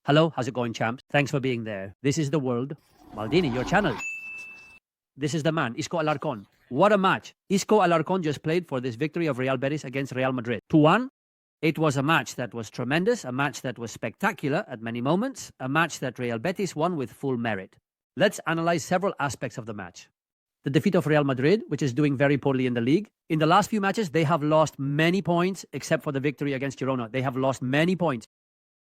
Hello, how's it going, champs? Thanks for being there. This is the world. Maldini, your channel. This is the man, Isco Alarcon. What a match. Isco Alarcon just played for this victory of Real Betis against Real Madrid. 2-1. It was a match that was tremendous, a match that was spectacular at many moments, a match that Real Betis won with full merit. Let's analyze several aspects of the match. The defeat of Real Madrid, which is doing very poorly in the league. In the last few matches, they have lost many points, except for the victory against Girona. They have lost many points.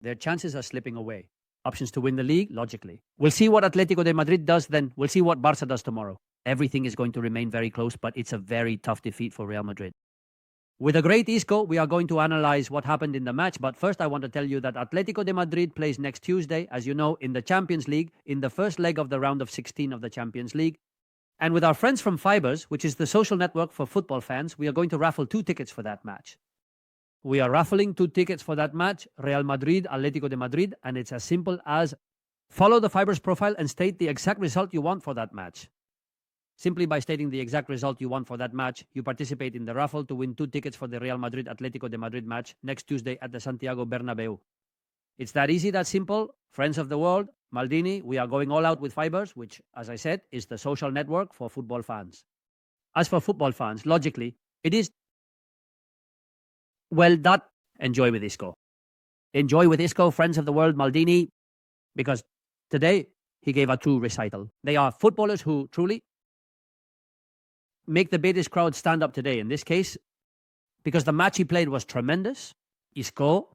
Their chances are slipping away. Options to win the league, logically. We'll see what Atletico de Madrid does then. We'll see what Barca does tomorrow. Everything is going to remain very close, but it's a very tough defeat for Real Madrid. With a great Isco, we are going to analyze what happened in the match, but first I want to tell you that Atletico de Madrid plays next Tuesday, as you know, in the Champions League, in the first leg of the round of 16 of the Champions League. And with our friends from Fibers, which is the social network for football fans, we are going to raffle 2 tickets for that match. We are raffling 2 tickets for that match, Real Madrid, Atletico de Madrid, and it's as simple as follow the Fibers profile and state the exact result you want for that match. Simply by stating the exact result you want for that match, you participate in the raffle to win 2 tickets for the Real Madrid-Atletico de Madrid match next Tuesday at the Santiago Bernabeu. It's that easy, that simple. Friends of the world, Maldini, we are going all out with Fibers, which, as I said, is the social network for football fans. As for football fans, logically, it is that enjoy with Isco. Enjoy with Isco, friends of the world, Maldini, because today he gave a true recital. They are footballers who truly make the Betis crowd stand up today. In this case, because the match he played was tremendous. Isco,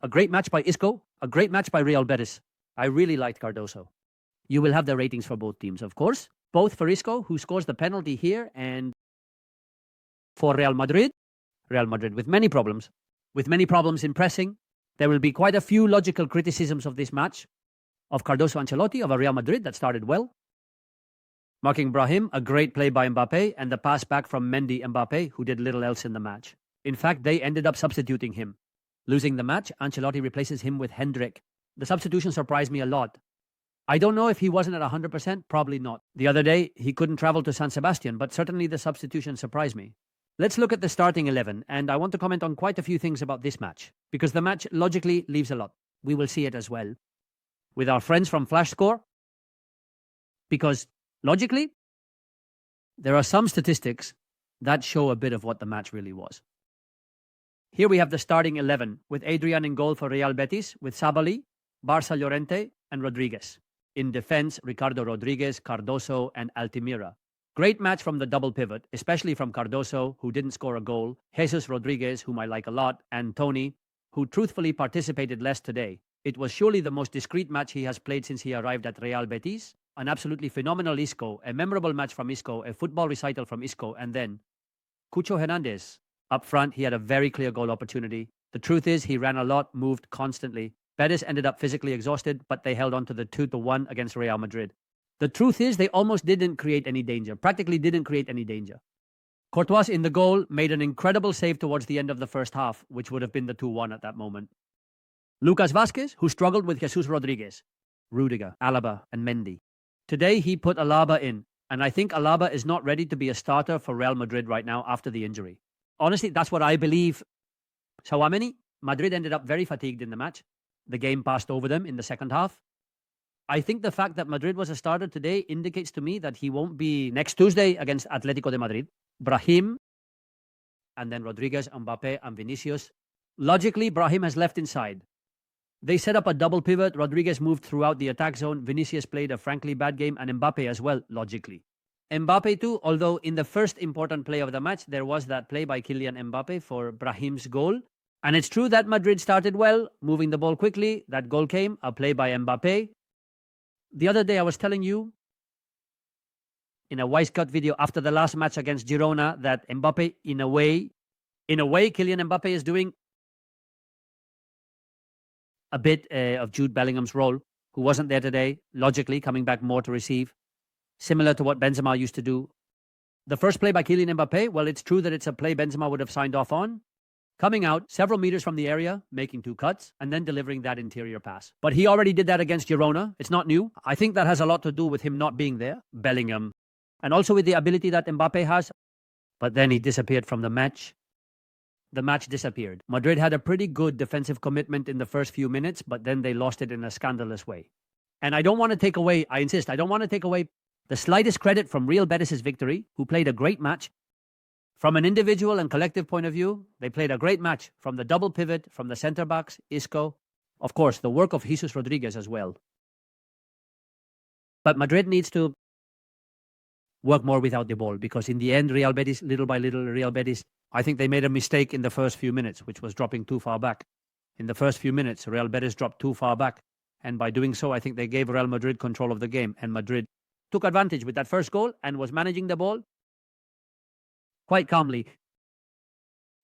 a great match by Isco, a great match by Real Betis. I really liked Cardoso. You will have the ratings for both teams, of course. Both for Isco, who scores the penalty here, and for Real Madrid with many problems in pressing. There will be quite a few logical criticisms of this match, of Cardoso Ancelotti, of a Real Madrid that started well. Marking Brahim, a great play by Mbappe, and the pass back from Mendy Mbappe, who did little else in the match. In fact, they ended up substituting him. Losing the match, Ancelotti replaces him with Hendrik. The substitution surprised me a lot. I don't know if he wasn't at 100%, probably not. The other day, he couldn't travel to San Sebastian, but certainly the substitution surprised me. Let's look at the starting 11, and I want to comment on quite a few things about this match, because the match logically leaves a lot. We will see it as well with our friends from Flash Score, because logically, there are some statistics that show a bit of what the match really was. Here we have the starting 11, with Adrian in goal for Real Betis, with Sabali, Barça Llorente, and Rodriguez. In defense, Ricardo Rodriguez, Cardoso, and Altimira. Great match from the double pivot, especially from Cardoso, who didn't score a goal, Jesus Rodriguez, whom I like a lot, and Tony, who truthfully participated less today. It was surely the most discreet match he has played since he arrived at Real Betis. An absolutely phenomenal Isco, a memorable match from Isco, a football recital from Isco, and then Cucho Hernandez. Up front, he had a very clear goal opportunity. The truth is, he ran a lot, moved constantly. Betis ended up physically exhausted, but they held on to the 2-1 against Real Madrid. The truth is, they almost didn't create any danger, practically didn't create any danger. Courtois in the goal made an incredible save towards the end of the first half, which would have been the 2-1 at that moment. Lucas Vázquez, who struggled with Jesus Rodriguez, Rudiger, Alaba, and Mendy. Today, he put Alaba in, and I think Alaba is not ready to be a starter for Real Madrid right now after the injury. Honestly, that's what I believe. So how many? Madrid ended up very fatigued in the match. The game passed over them in the second half. I think the fact that Madrid was a starter today indicates to me that he won't be next Tuesday against Atletico de Madrid. Brahim, and then Rodriguez, Mbappe, and Vinicius. Logically, Brahim has left inside. They set up a double pivot. Rodriguez moved throughout the attack zone. Vinicius played a frankly bad game, and Mbappe as well, logically. Mbappe too, although in the first important play of the match, there was that play by Kylian Mbappe for Brahim's goal. And it's true that Madrid started well, moving the ball quickly. That goal came, a play by Mbappe. The other day I was telling you in a Wisecut video after the last match against Girona that Mbappe, in a way, Kylian Mbappe is doing a bit of Jude Bellingham's role, who wasn't there today, logically coming back more to receive, similar to what Benzema used to do. The first play by Kylian Mbappe, well, it's true that it's a play Benzema would have signed off on. Coming out several meters from the area, making 2 cuts, and then delivering that interior pass. But he already did that against Girona. It's not new. I think that has a lot to do with him not being there, Bellingham, and also with the ability that Mbappe has. But then he disappeared from the match. the match disappeared. Madrid had a pretty good defensive commitment in the first few minutes, but then they lost it in a scandalous way. And I don't want to take away, I insist, I don't want to take away the slightest credit from Real Betis' victory, who played a great match. From an individual and collective point of view, they played a great match from the double pivot, from the centre-backs, Isco, of course, the work of Jesus Rodriguez as well. But Madrid needs to work more without the ball, because in the end, Real Betis, little by little, Real Betis, I think they made a mistake in the first few minutes, which was dropping too far back. In the first few minutes, Real Betis dropped too far back. And by doing so, I think they gave Real Madrid control of the game. And Madrid took advantage with that first goal and was managing the ball quite calmly,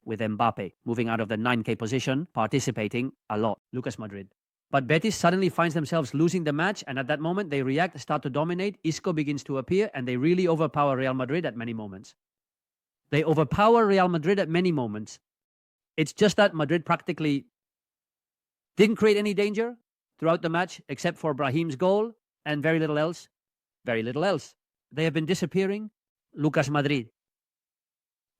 with Mbappe moving out of the 9K position, participating a lot. Lucas Madrid. But Betis suddenly finds themselves losing the match, and at that moment they react, start to dominate. Isco begins to appear, and they really overpower Real Madrid at many moments. They overpower Real Madrid at many moments. It's just that Madrid practically didn't create any danger throughout the match, except for Brahim's goal, and very little else. Very little else. They have been disappearing. Lucas Madrid.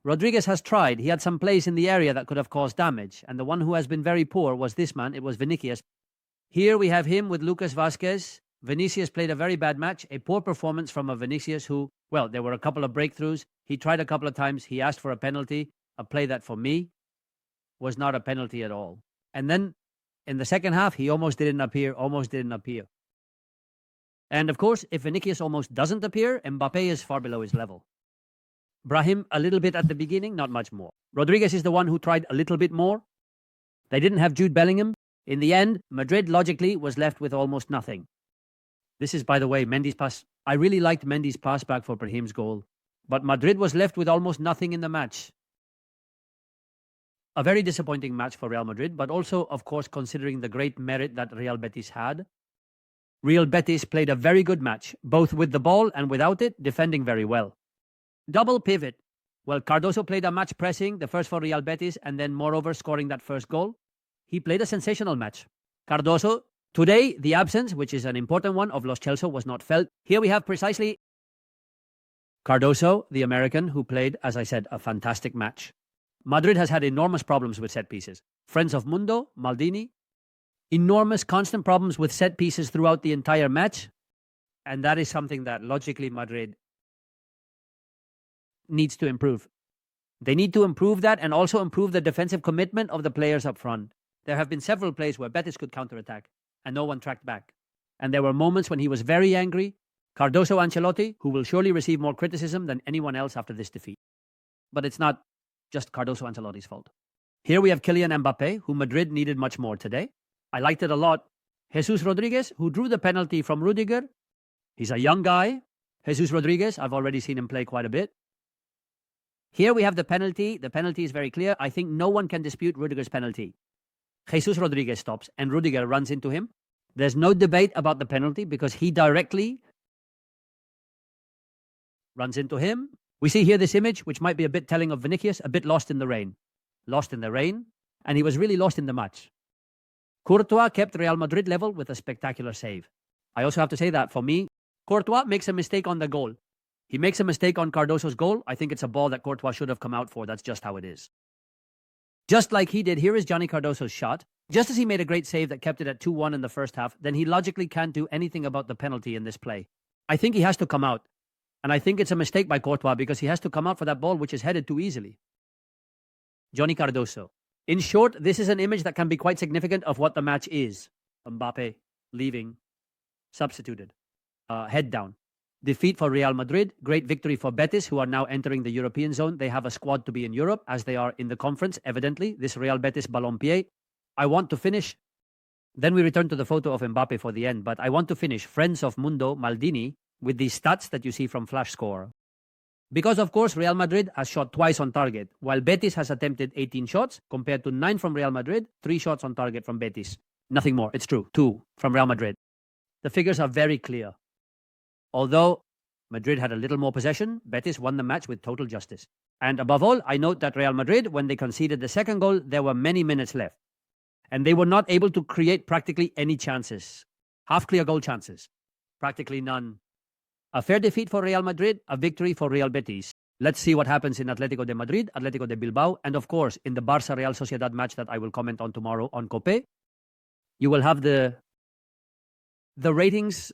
Rodriguez has tried. He had some plays in the area that could have caused damage, and the one who has been very poor was this man. It was Vinicius. Here we have him with Lucas Vázquez. Vinicius played a very bad match, a poor performance from a Vinicius who, well, there were a couple of breakthroughs. He tried a couple of times. He asked for a penalty, a play that for me was not a penalty at all. And then in the second half, he almost didn't appear. And of course, if Vinicius almost doesn't appear, Mbappe is far below his level. Brahim a little bit at the beginning, not much more. Rodriguez is the one who tried a little bit more. They didn't have Jude Bellingham. In the end, Madrid logically was left with almost nothing. This is, by the way, Mendy's pass. I really liked Mendy's pass back for Brahim's goal. But Madrid was left with almost nothing in the match. A very disappointing match for Real Madrid, but also, of course, considering the great merit that Real Betis had. Real Betis played a very good match, both with the ball and without it, defending very well. Double pivot. Well, Cardoso played a match pressing, the first for Real Betis, and then moreover scoring that first goal. He played a sensational match. Cardoso, today, the absence, which is an important one, of Lo Celso was not felt. Here we have precisely Cardoso, the American, who played, as I said, a fantastic match. Madrid has had enormous problems with set pieces. Friends of Mundo, Maldini, enormous constant problems with set pieces throughout the entire match. And that is something that logically Madrid needs to improve. They need to improve that and also improve the defensive commitment of the players up front. There have been several plays where Betis could counterattack and no one tracked back. And there were moments when he was very angry. Cardoso Ancelotti, who will surely receive more criticism than anyone else after this defeat. But it's not just Cardoso Ancelotti's fault. Here we have Kylian Mbappe, who Madrid needed much more today. I liked it a lot. Jesus Rodriguez, who drew the penalty from Rudiger. He's a young guy. Jesus Rodriguez, I've already seen him play quite a bit. Here we have the penalty. The penalty is very clear. I think no one can dispute Rudiger's penalty. Jesus Rodriguez stops and Rudiger runs into him. There's no debate about the penalty because he directly runs into him. We see here this image, which might be a bit telling of Vinicius, a bit lost in the rain. Lost in the rain, and he was really lost in the match. Courtois kept Real Madrid level with a spectacular save. I also have to say that, for me, Courtois makes a mistake on the goal. He makes a mistake on Cardoso's goal. I think it's a ball that Courtois should have come out for. That's just how it is. Just like he did, here is Johnny Cardoso's shot. Just as he made a great save that kept it at 2-1 in the first half, then he logically can't do anything about the penalty in this play. I think he has to come out. And I think it's a mistake by Courtois because he has to come out for that ball which is headed too easily. Johnny Cardoso. In short, this is an image that can be quite significant of what the match is. Mbappe leaving, substituted, head down. Defeat for Real Madrid, great victory for Betis, who are now entering the European zone. They have a squad to be in Europe, as they are in the conference, evidently. This Real Betis Balompié. I want to finish. Then we return to the photo of Mbappe for the end, but I want to finish Friends of Mundo, Maldini, with these stats that you see from Flash Score. Because, of course, Real Madrid has shot twice on target, while Betis has attempted 18 shots, compared to 9 from Real Madrid, 3 shots on target from Betis. Nothing more, it's true, 2 from Real Madrid. The figures are very clear. Although Madrid had a little more possession, Betis won the match with total justice. And above all, I note that Real Madrid, when they conceded the second goal, there were many minutes left. And they were not able to create practically any chances. Half-clear goal chances. Practically none. A fair defeat for Real Madrid, a victory for Real Betis. Let's see what happens in Atletico de Madrid, Atletico de Bilbao, and of course, in the Barça Real Sociedad match that I will comment on tomorrow on Cope. You will have the ratings,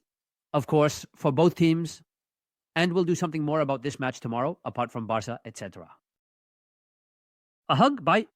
of course, for both teams, and we'll do something more about this match tomorrow, apart from Barça, etc. A hug, bye.